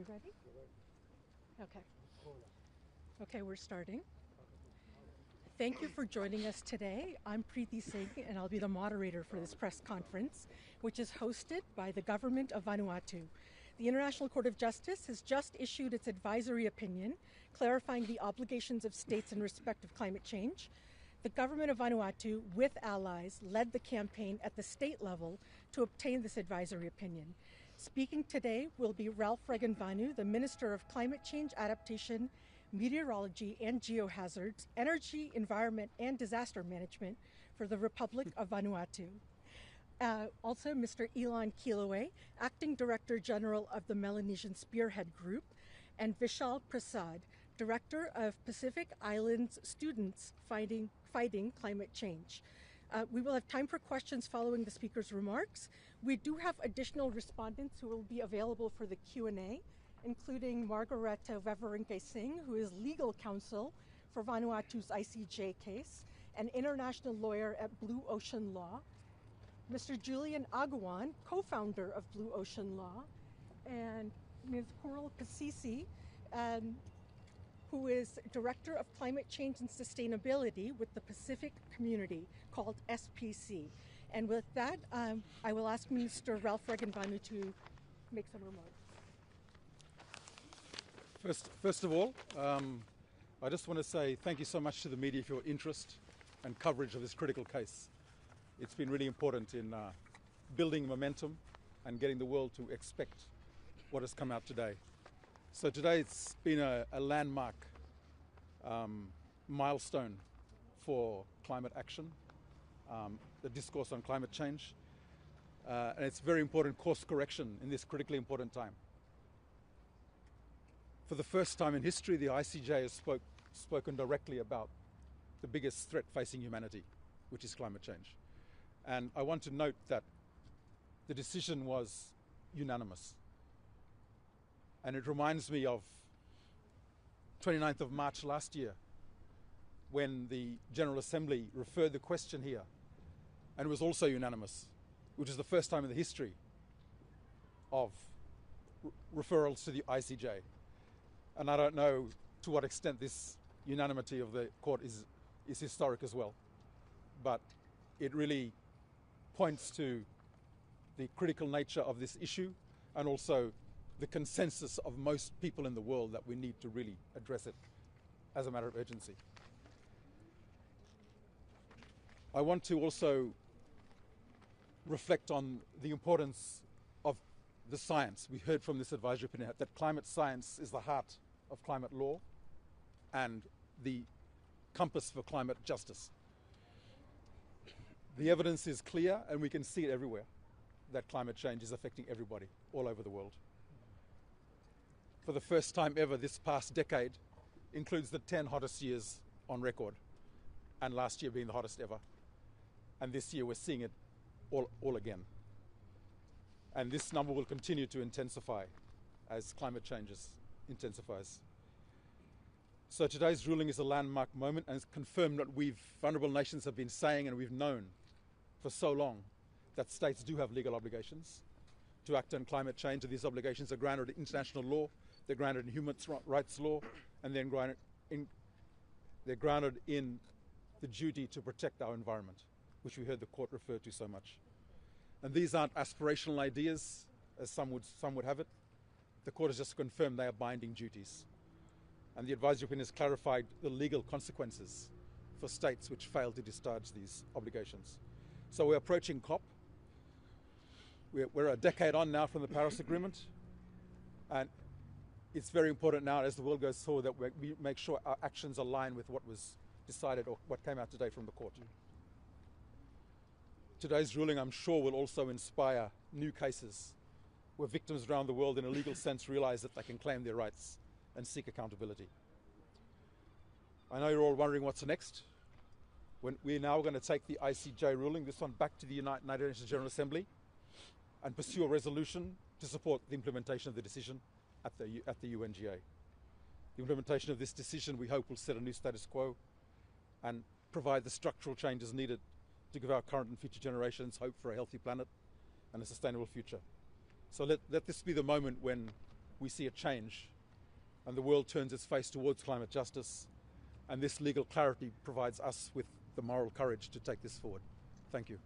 ready? Okay. Okay, we're starting. Thank you for joining us today. I'm Preeti Singh, and I'll be the moderator for this press conference, which is hosted by the government of Vanuatu. The International Court of Justice has just issued its advisory opinion, clarifying the obligations of states in respect of climate change. The government of Vanuatu, with allies, led the campaign at the state level to obtain this advisory opinion. Speaking today will be Ralph Regenvanu, the Minister of Climate Change Adaptation, Meteorology and Geohazards, Energy, Environment and Disaster Management for the Republic of Vanuatu. Also, Mr. Ilan Kilaway, Acting Director General of the Melanesian Spearhead Group, and Vishal Prasad, Director of Pacific Islands Students Fighting Climate Change. We will have time for questions following the speaker's remarks. We do have additional respondents who will be available for the Q&A, including Margareta Weverinke Singh, who is legal counsel for Vanuatu's ICJ case, an international lawyer at Blue Ocean Law, Mr. Julian Aguan, co-founder of Blue Ocean Law, and Ms. Coral Pasisi, who is Director of Climate Change and Sustainability with the Pacific Community, called SPC. And with that, I will ask Mr. Ralph Regenvanu to make some remarks. First of all, I just want to say thank you so much to the media for your interest and coverage of this critical case. It's been really important in building momentum and getting the world to expect what has come out today. So today it's been a landmark milestone for climate action, the discourse on climate change, and it's very important course correction in this critically important time. For the first time in history, the ICJ has spoken directly about the biggest threat facing humanity, which is climate change. And I want to note that the decision was unanimous. And it reminds me of 29th of March last year, when the General Assembly referred the question here, and it was also unanimous, which is the first time in the history of referrals to the ICJ. And I don't know to what extent this unanimity of the court is historic as well, but it really points to the critical nature of this issue and also the consensus of most people in the world that we need to really address it as a matter of urgency. I want to also reflect on the importance of the science. We heard from this advisory opinion that climate science is the heart of climate law and the compass for climate justice. The evidence is clear, and we can see it everywhere, that climate change is affecting everybody all over the world. For the first time ever, this past decade includes the 10 hottest years on record, and last year being the hottest ever. And this year we're seeing it all again. And this number will continue to intensify as climate changes intensifies. So today's ruling is a landmark moment, and it's confirmed what vulnerable nations have been saying and we've known for so long, that states do have legal obligations to act on climate change, and these obligations are grounded in international law, they're grounded in human rights law, and they're grounded in the duty to protect our environment, which we heard the court refer to so much. And these aren't aspirational ideas, as some would have it. The court has just confirmed they are binding duties. And the advisory opinion has clarified the legal consequences for states which fail to discharge these obligations. So we're approaching COP. We're a decade on now from the Paris Agreement. And it's very important now, as the world goes forward, that we make sure our actions align with what was decided or what came out today from the court. Today's ruling, I'm sure, will also inspire new cases where victims around the world in a legal sense realize that they can claim their rights and seek accountability. I know you're all wondering what's next. We're now going to take the ICJ ruling, this one, back to the United Nations General Assembly and pursue a resolution to support the implementation of the decision at the UNGA. The implementation of this decision, we hope, will set a new status quo and provide the structural changes needed to give our current and future generations hope for a healthy planet and a sustainable future. So let this be the moment when we see a change and the world turns its face towards climate justice, and this legal clarity provides us with the moral courage to take this forward. Thank you.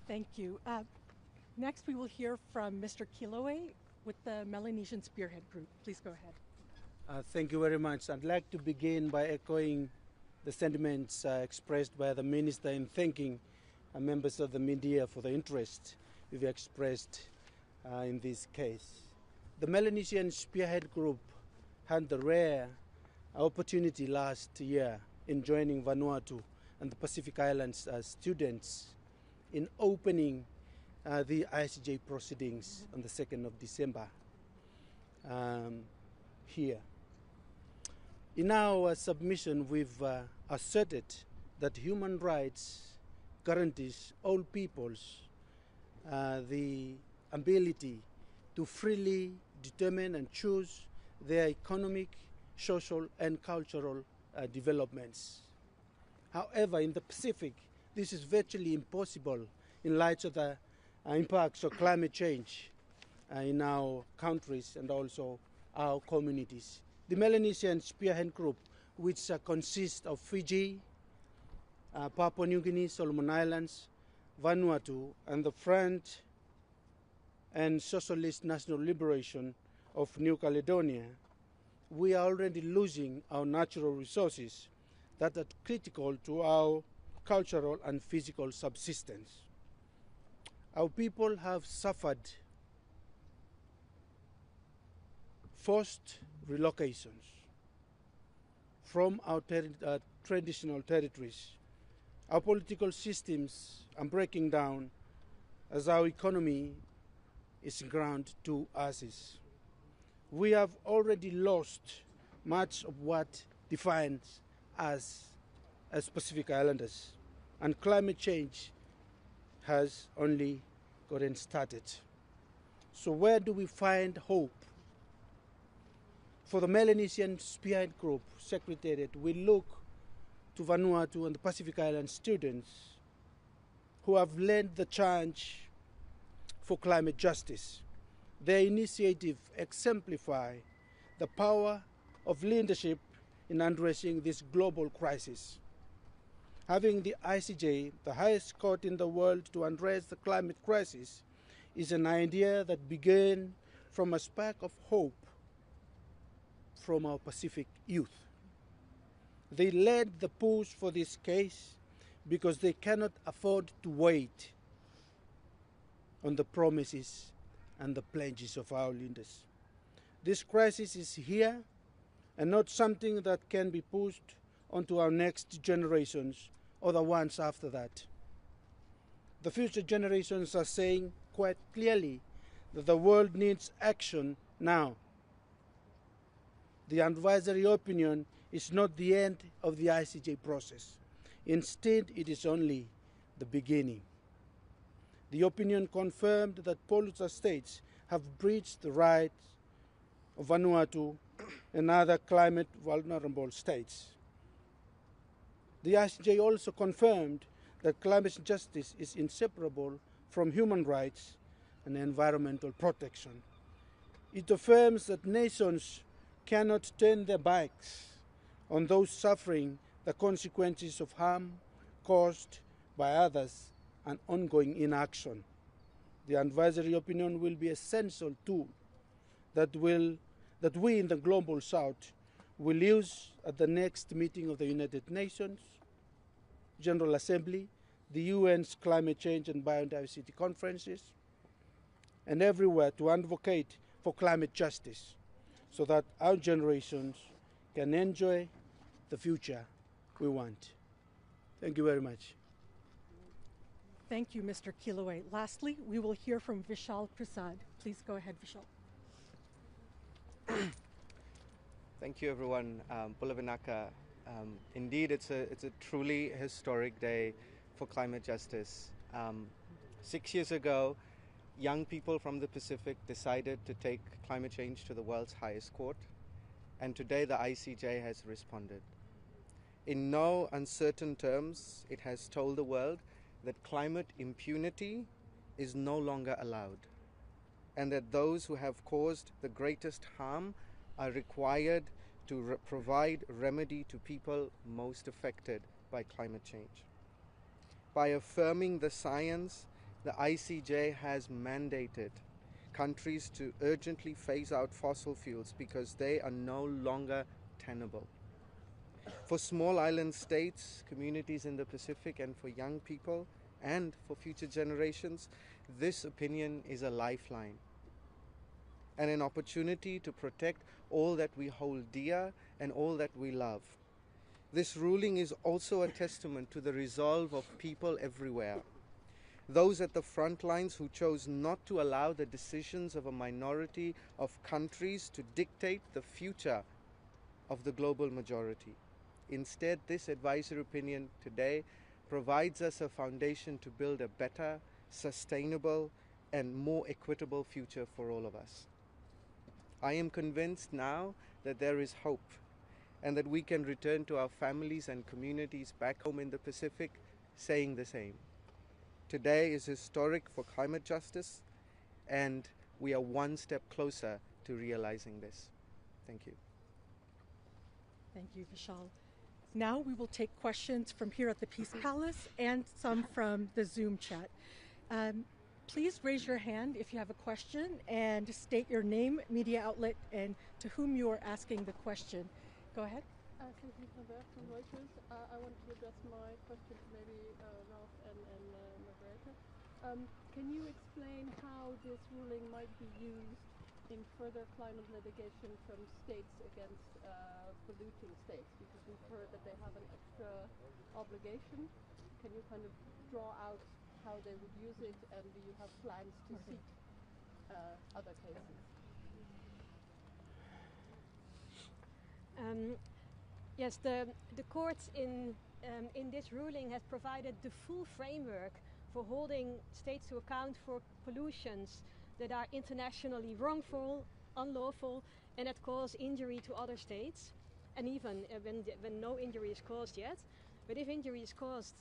Thank you. Next, we will hear from Mr. Kiloe with the Melanesian Spearhead Group. Please go ahead. Thank you very much. I'd like to begin by echoing the sentiments expressed by the Minister in thanking members of the media for the interest we've expressed in this case. The Melanesian Spearhead Group had the rare opportunity last year in joining Vanuatu and the Pacific Islands students in opening the ICJ proceedings on the 2nd of December here. In our submission, we've asserted that human rights guarantees all peoples the ability to freely determine and choose their economic, social, and cultural developments. However, in the Pacific, this is virtually impossible in light of the impacts of climate change in our countries and also our communities. The Melanesian Spearhead Group, which consists of Fiji, Papua New Guinea, Solomon Islands, Vanuatu, and the Front and Socialist National Liberation of New Caledonia, we are already losing our natural resources that are critical to our cultural and physical subsistence. Our people have suffered forced relocations from our traditional territories. Our political systems are breaking down as our economy is ground to ashes. We have already lost much of what defines us as Pacific Islanders, and climate change has only gotten started. So where do we find hope? For the Melanesian Spearhead Group Secretariat, we look to Vanuatu and the Pacific Island students who have led the charge for climate justice. Their initiative exemplify the power of leadership in addressing this global crisis. Having the ICJ, the highest court in the world, to address the climate crisis is an idea that began from a spark of hope from our Pacific youth. They led the push for this case because they cannot afford to wait on the promises and the pledges of our leaders. This crisis is here and not something that can be pushed onto our next generations or the ones after that. The future generations are saying quite clearly that the world needs action now. The advisory opinion is not the end of the ICJ process. Instead, it is only the beginning. The opinion confirmed that polluter states have breached the rights of Vanuatu and other climate vulnerable states. The ICJ also confirmed that climate justice is inseparable from human rights and environmental protection. It affirms that nations cannot turn their backs on those suffering the consequences of harm caused by others and ongoing inaction. The advisory opinion will be an essential tool that we in the Global South will use at the next meeting of the United Nations General Assembly, the UN's Climate Change and Biodiversity Conferences, and everywhere to advocate for climate justice so that our generations can enjoy the future we want. Thank you very much. Thank you, Mr. Kiloe. Lastly, we will hear from Vishal Prasad. Please go ahead, Vishal. Thank you, everyone. Pulavinaka. Indeed, it's a truly historic day for climate justice. 6 years ago, young people from the Pacific decided to take climate change to the world's highest court, and today the ICJ has responded. In no uncertain terms, it has told the world that climate impunity is no longer allowed. and that those who have caused the greatest harm are required to provide remedy to people most affected by climate change. By affirming the science, the ICJ has mandated countries to urgently phase out fossil fuels because they are no longer tenable. For small island states, communities in the Pacific, and for young people, and for future generations, this opinion is a lifeline and an opportunity to protect all that we hold dear and all that we love. This ruling is also a testament to the resolve of people everywhere. Those at the front lines who chose not to allow the decisions of a minority of countries to dictate the future of the global majority. Instead, this advisory opinion today provides us a foundation to build a better, sustainable, and more equitable future for all of us. I am convinced now that there is hope and that we can return to our families and communities back home in the Pacific saying the same. Today is historic for climate justice, and we are one step closer to realizing this. Thank you. Thank you, Vishal. Now we will take questions from here at the Peace Palace and some from the Zoom chat. Please raise your hand if you have a question and state your name, media outlet, and to whom you are asking the question. Go ahead. Susan Van from Reuters. I want to address my question to maybe Ralph and Margaretha. Can you explain how this ruling might be used in further climate litigation from states against polluting states? Because we've heard that they have an extra obligation. Can you kind of draw out how they would use it, and do you have plans to seek other cases? Yes, the court in this ruling has provided the full framework for holding states to account for pollutions that are internationally wrongful, unlawful, and that cause injury to other states, and even when no injury is caused yet. But if injury is caused,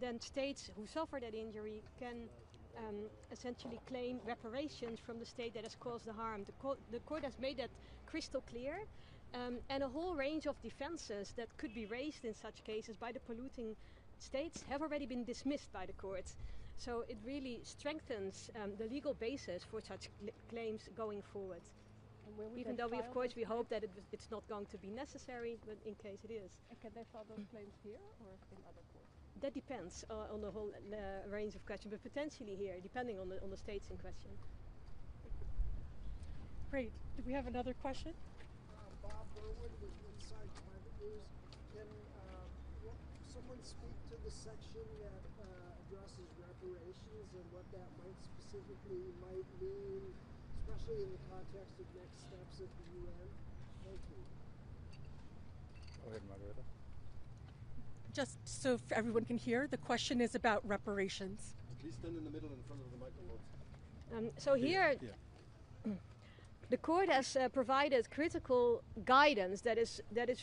then states who suffer that injury can essentially claim reparations from the state that has caused the harm. The court has made that crystal clear, and a whole range of defenses that could be raised in such cases by the polluting states have already been dismissed by the court. So it really strengthens the legal basis for such claims going forward. Even though we hope that it's not going to be necessary, but in case it is. And can they file those claims here or in other courts? That depends on the whole range of questions, but potentially here, depending on the states in question. Great. Do we have another question? Bob Berwin with Inside Climate News. Can someone speak to the section that addresses reparations and what that might mean, especially in the context of next steps at the UN? Thank you. Go ahead, Margaretha. Just so everyone can hear, the question is about reparations. Please stand in the middle in front of the microphone. So here, the court has provided critical guidance that is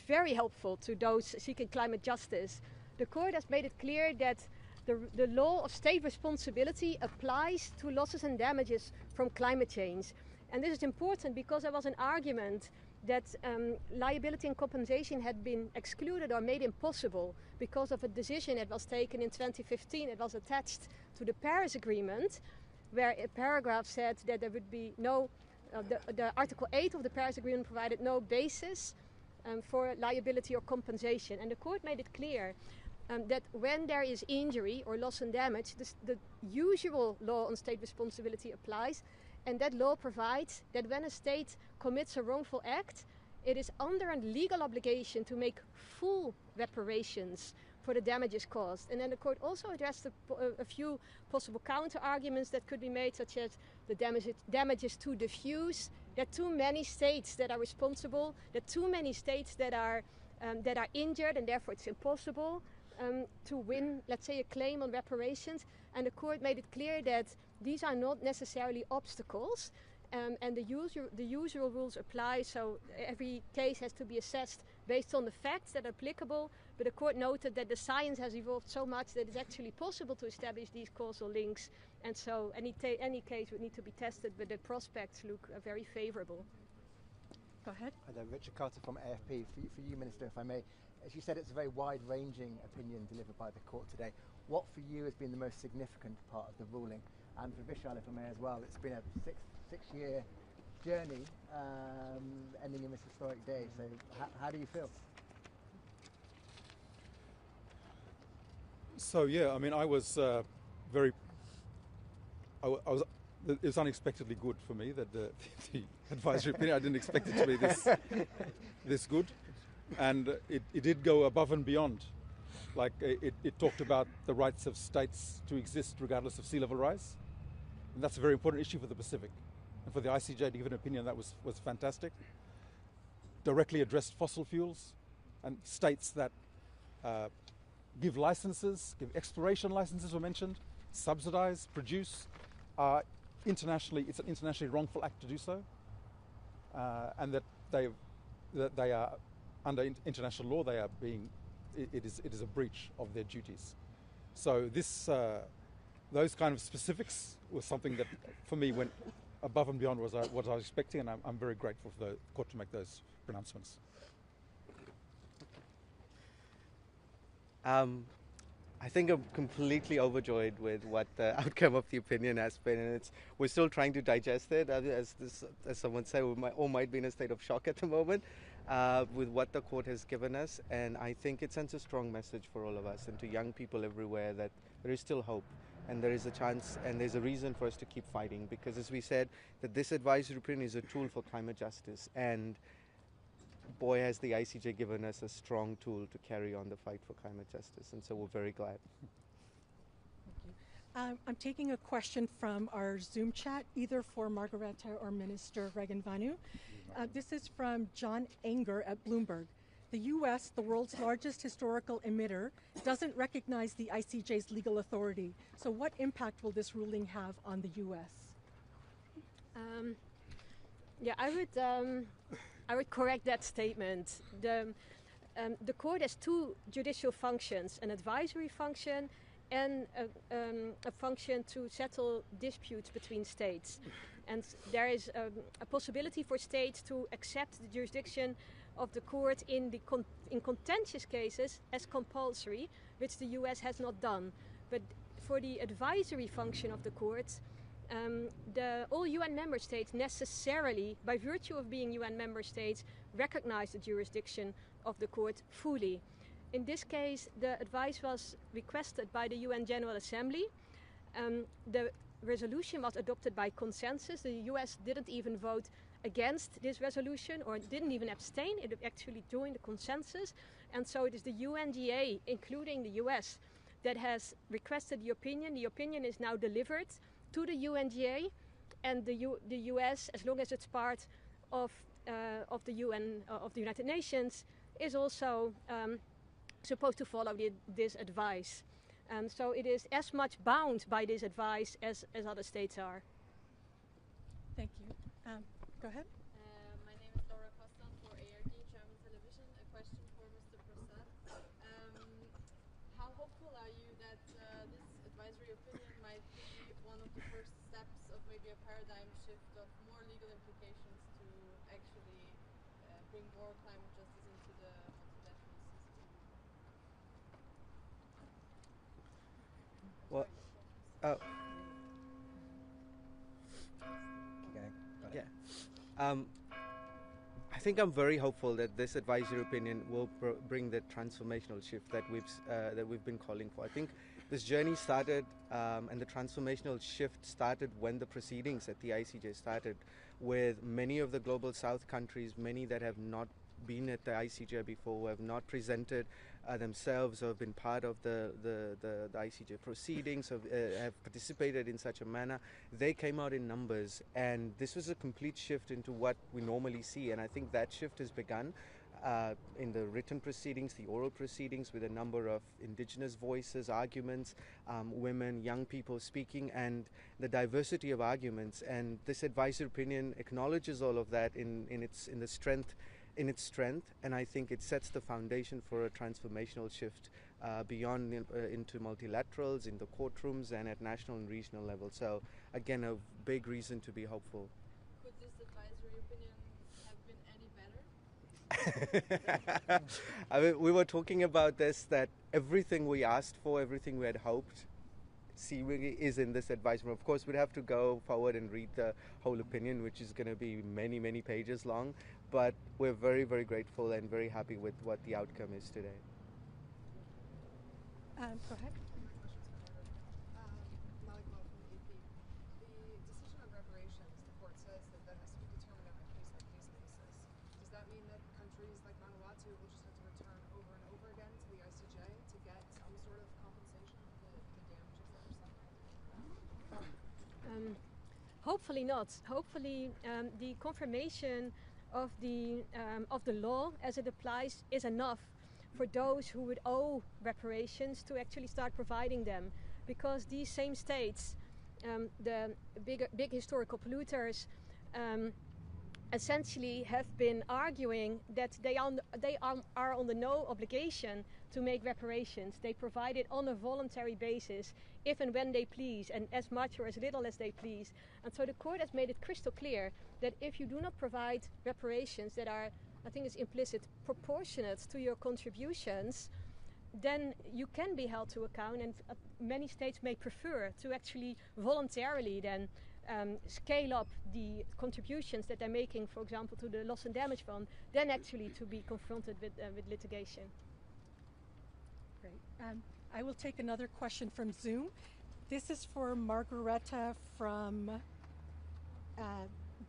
very helpful to those seeking climate justice. The court has made it clear that the law of state responsibility applies to losses and damages from climate change. And this is important because there was an argument that liability and compensation had been excluded or made impossible because of a decision that was taken in 2015. It was attached to the Paris Agreement, where a paragraph said that there would be no, the Article 8 of the Paris Agreement provided no basis for liability or compensation. And the court made it clear that when there is injury or loss and damage, the usual law on state responsibility applies. And that law provides that when a state commits a wrongful act, it is under a legal obligation to make full reparations for the damages caused. And then the court also addressed a few possible counter-arguments that could be made, such as the damages too diffuse, that too many states that are responsible, that too many states that are injured, and therefore it's impossible to win, let's say, a claim on reparations. And the court made it clear that these are not necessarily obstacles, and the usual rules apply. So every case has to be assessed based on the facts that are applicable. But the court noted that the science has evolved so much that it's actually possible to establish these causal links And so any case would need to be tested, but the prospects look very favorable. Go ahead. Hi there, Richard Carter from AFP. For you, Minister, if I may, as you said, it's a very wide-ranging opinion delivered by the court today. What for you has been the most significant part of the ruling? And for Vishal, if I may as well, it's been a six-year journey ending in this historic day. So how do you feel? So yeah, I mean, I was very. I was. It was unexpectedly good for me that the advisory opinion. I didn't expect it to be this good, and it did go above and beyond. Like it talked about the rights of states to exist regardless of sea level rise, and that's a very important issue for the Pacific. And for the ICJ to give an opinion that was fantastic. Directly addressed fossil fuels and states that give licenses, give exploration licenses were mentioned, subsidize, produce. It's an internationally wrongful act to do so, and that they are under international law. They are being. It is a breach of their duties. So those kind of specifics was something that, for me, went above and beyond what I was expecting, and I'm very grateful for the court to make those pronouncements. I think I'm completely overjoyed with what the outcome of the opinion has been, and we're still trying to digest it. As someone said, we all might be in a state of shock at the moment with what the court has given us, and I think it sends a strong message for all of us and to young people everywhere that there is still hope, and there is a chance, and there's a reason for us to keep fighting, because as we said, that this advisory opinion is a tool for climate justice, and boy, has the ICJ given us a strong tool to carry on the fight for climate justice, and so we're very glad. Thank you. I'm taking a question from our Zoom chat, either for Margareta or Minister Regan Vanu. This is from John Anger at Bloomberg. The U.S., the world's largest historical emitter, doesn't recognize the ICJ's legal authority. So what impact will this ruling have on the U.S.? Yeah, I would correct that statement. The court has two judicial functions, an advisory function and a function to settle disputes between states. And there is a possibility for states to accept the jurisdiction of the court in contentious cases as compulsory, which the US has not done. But for the advisory function of the court, all UN member states necessarily, by virtue of being UN member states, recognize the jurisdiction of the court fully. In this case, the advice was requested by the UN General Assembly. The resolution was adopted by consensus. The US didn't even vote against this resolution or didn't even abstain. It actually joined the consensus. And so it is the UNGA, including the US, that has requested the opinion. The opinion is now delivered to the UNGA, and the US, as long as it's part of the UN, of the United Nations, is also supposed to follow this advice. So it is as much bound by this advice as other states are. Thank you. Go ahead. My name is Laura Kostan for ARD German Television. A question for Mr. Prasad. How hopeful are you that this advisory opinion might be one of the first steps of maybe a paradigm shift of more legal implications to actually bring more climate justice into the multilateral system? Well, I think I'm very hopeful that this advisory opinion will bring the transformational shift that we've been calling for. I think this journey started, and the transformational shift started when the proceedings at the ICJ started, with many of the global South countries, many that have not been at the ICJ before, who have not presented themselves or have been part of the ICJ proceedings, have participated in such a manner. They came out in numbers, and this was a complete shift into what we normally see, and I think that shift has begun in the written proceedings, the oral proceedings, with a number of indigenous voices, arguments, women, young people speaking, and the diversity of arguments. And this advisory opinion acknowledges all of that in the strength in its strength, and I think it sets the foundation for a transformational shift beyond into multilaterals, in the courtrooms, and at national and regional level. So again, a big reason to be hopeful. Could this advisory opinion have been any better? I mean, we were talking about this, that everything we asked for, everything we had hoped, seemingly is in this advisory. Of course, we'd have to go forward and read the whole opinion, which is going to be many, many pages long. But we're very, very grateful and very happy with what the outcome is today. Go ahead. Malik Mo from the AP. The decision on reparations, the court says that that has to be determined on a case-by-case basis. Does that mean that countries like Vanuatu will just have to return over and over again to the ICJ to get some sort of compensation for the damages that are suffered? Hopefully not. Hopefully the confirmation of the law as it applies is enough for those who would owe reparations to actually start providing them, because these same states, the big historical polluters, essentially have been arguing that they are under no obligation to make reparations. They provide it on a voluntary basis, if and when they please, and as much or as little as they please. And so the court has made it crystal clear that if you do not provide reparations that are, I think it's implicit, proportionate to your contributions, then you can be held to account, and many states may prefer to actually voluntarily then scale up the contributions that they're making, for example, to the loss and damage fund, than actually to be confronted with litigation. Great. I will take another question from Zoom. This is for Margareta from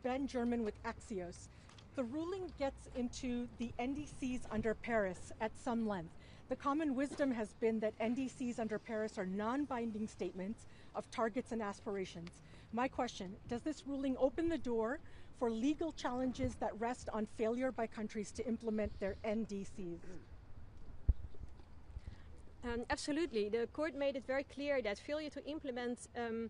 Ben German with Axios. The ruling gets into the NDCs under Paris at some length. The common wisdom has been that NDCs under Paris are non-binding statements of targets and aspirations. My question, does this ruling open the door for legal challenges that rest on failure by countries to implement their NDCs? Absolutely. The court made it very clear that failure to implement an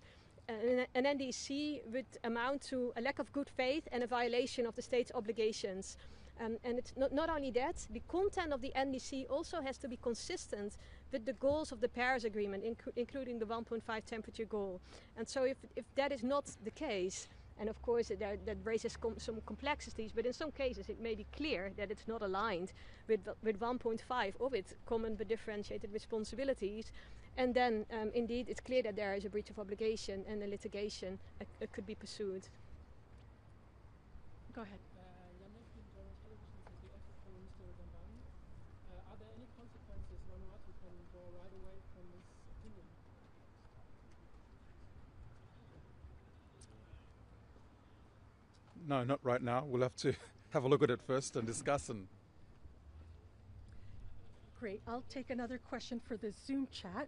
NDC would amount to a lack of good faith and a violation of the state's obligations. And it's not only that, the content of the NDC also has to be consistent with the goals of the Paris Agreement, including the 1.5 temperature goal. And so if that is not the case, and of course that raises some complexities, but in some cases it may be clear that it's not aligned with 1.5 or with common but differentiated responsibilities, and then indeed it's clear that there is a breach of obligation and a litigation could be pursued. Go ahead. Are there any consequences Vanuatu can draw right away from this opinion? No, not right now. We'll have to have a look at it first and discuss. And Great. I'll take another question for the Zoom chat.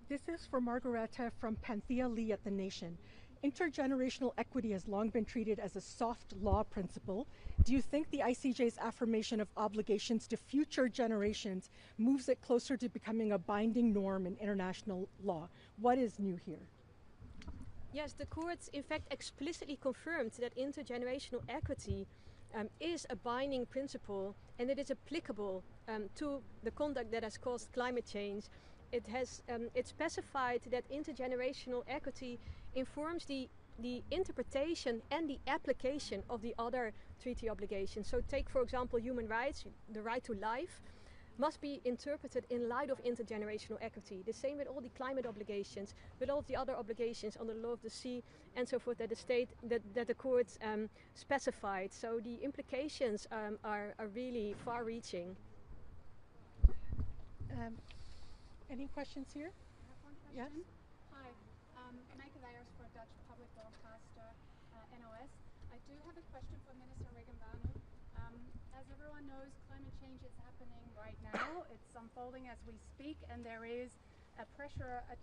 This is for Margareta from Panthea Lee at The Nation. Intergenerational equity has long been treated as a soft law principle. Do you think the ICJ's affirmation of obligations to future generations moves it closer to becoming a binding norm in international law? What is new here? Yes, the court in fact explicitly confirmed that intergenerational equity is a binding principle, and it is applicable to the conduct that has caused climate change. It specified that intergenerational equity informs the interpretation and the application of the other treaty obligations. So take, for example, human rights. The right to life must be interpreted in light of intergenerational equity. The same with all the climate obligations, with all of the other obligations on the law of the sea and so forth that the courts specified. So the implications are really far-reaching. Any questions here? I have one question. Yes. Hi, Meike Weijers for Dutch public broadcaster NOS. I do have a question for Minister Regenbanu. As everyone knows, climate change is happening right now. It's unfolding as we speak, and there is a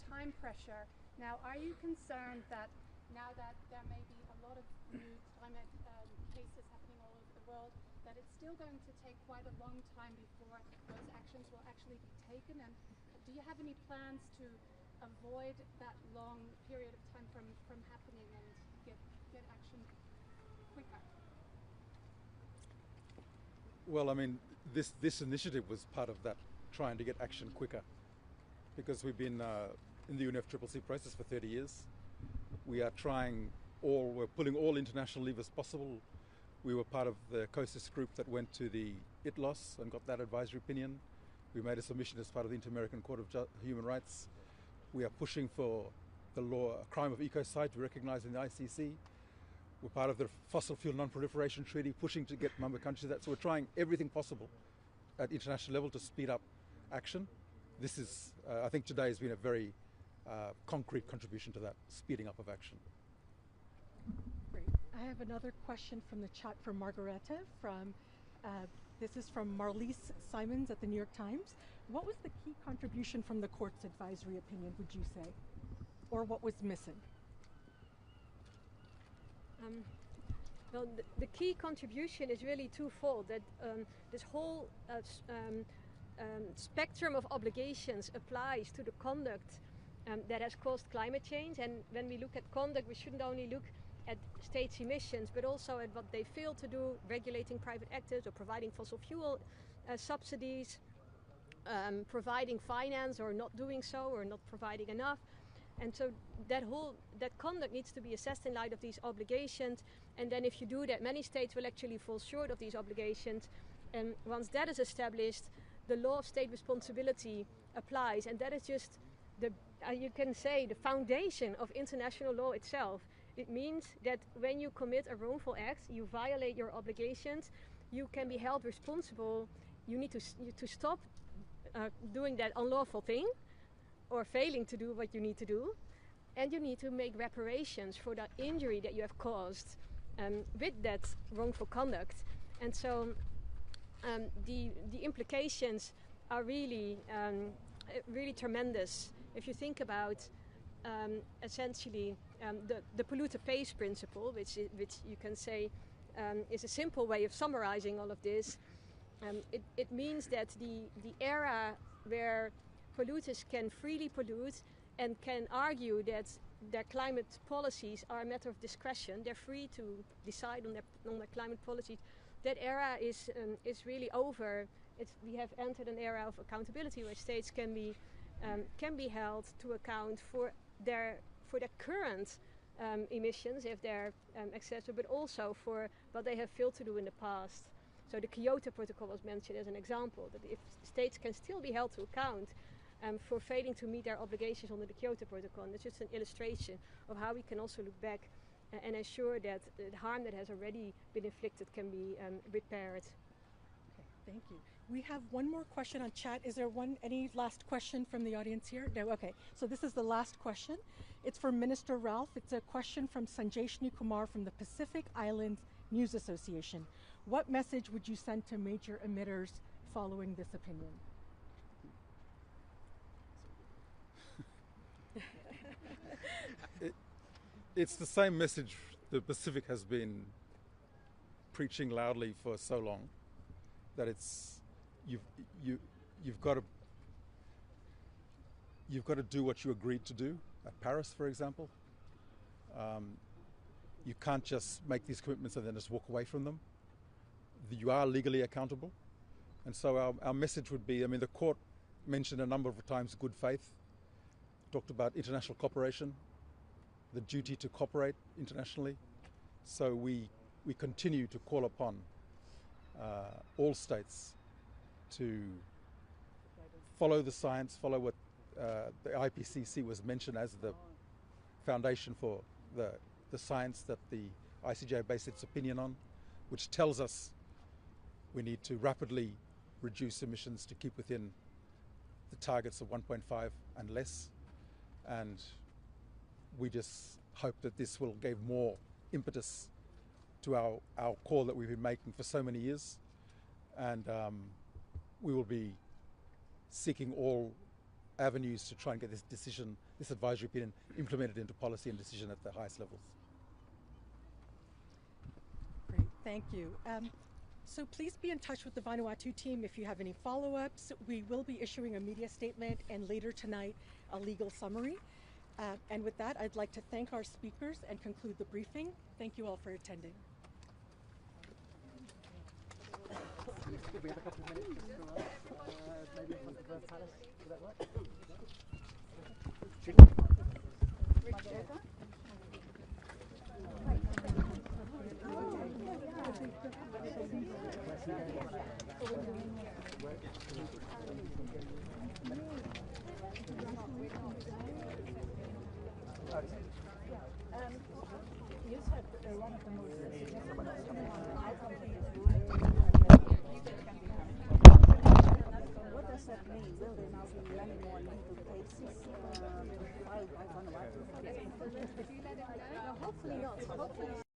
time pressure. Now, are you concerned that now that there may be a lot of new climate cases happening all over the world, that it's still going to take quite a long time before those actions will actually be taken? And do you have any plans to avoid that long period of time from happening and get action quicker? Well, I mean, this initiative was part of that, trying to get action quicker, because we've been in the UNFCCC process for 30 years. We are we're pulling all international levers possible. We were part of the COSIS group that went to the ITLOS and got that advisory opinion. We made a submission as part of the Inter-American Court of Human Rights. We are pushing for the law, a crime of ecocide, to be recognised in the ICC. We're part of the Fossil Fuel Non-Proliferation Treaty, pushing to get member countries to that. So we're trying everything possible at international level to speed up action. This is, I think today has been a very concrete contribution to that, speeding up of action. Great. I have another question from the chat from Margareta. This is from Marlise Simons at the New York Times. What was the key contribution from the court's advisory opinion, would you say? Or what was missing? Well, the key contribution is really twofold. That this whole spectrum of obligations applies to the conduct that has caused climate change. And when we look at conduct, we shouldn't only look at states' emissions, but also at what they fail to do, regulating private actors or providing fossil fuel subsidies, providing finance or not doing so, or not providing enough. And so that conduct needs to be assessed in light of these obligations. And then if you do that, many states will actually fall short of these obligations. And once that is established, the law of state responsibility applies. And that is just you can say, the foundation of international law itself. It means that when you commit a wrongful act, you violate your obligations, you can be held responsible. You need to stop doing that unlawful thing, or failing to do what you need to do, and you need to make reparations for the injury that you have caused with that wrongful conduct. And so the implications are really tremendous. If you think about essentially the polluter pays principle, which you can say is a simple way of summarizing all of this, it means that the era where polluters can freely pollute and can argue that their climate policies are a matter of discretion, they're free to decide on their climate policies, that era is really over. We have entered an era of accountability where states can be held to account for their current emissions if they're excessive, but also for what they have failed to do in the past. So the Kyoto Protocol was mentioned as an example, that if states can still be held to account for failing to meet their obligations under the Kyoto Protocol. And it's just an illustration of how we can also look back and ensure that the harm that has already been inflicted can be repaired. Okay, thank you. We have one more question on chat. Is there any last question from the audience here? No, okay. So this is the last question. It's for Minister Ralph. It's a question from Sanjeshni Kumar from the Pacific Islands News Association. What message would you send to major emitters following this opinion? It's the same message the Pacific has been preaching loudly for so long, that it's you've got to do what you agreed to do at Paris, for example. You can't just make these commitments and then just walk away from them. You are legally accountable, and so our message would be, I mean, the court mentioned a number of times good faith, talked about international cooperation, the duty to cooperate internationally. So we continue to call upon all states to follow the science, follow what the IPCC was mentioned as the foundation for the science that the ICJ based its opinion on, which tells us we need to rapidly reduce emissions to keep within the targets of 1.5 and less. And we just hope that this will give more impetus to our call that we've been making for so many years. And we will be seeking all avenues to try and get this decision, this advisory opinion, implemented into policy and decision at the highest levels. Great, thank you. So please be in touch with the Vanuatu team if you have any follow-ups. We will be issuing a media statement and later tonight a legal summary. And with that, I'd like to thank our speakers and conclude the briefing. Thank you all for attending. we have a couple of minutes just for maybe in front of the palace? Would that work? You said one of the most significant outcomes of this ruling. What does that mean? Will there now be many more legal cases filed by Vanuatu? Hopefully not. Hopefully.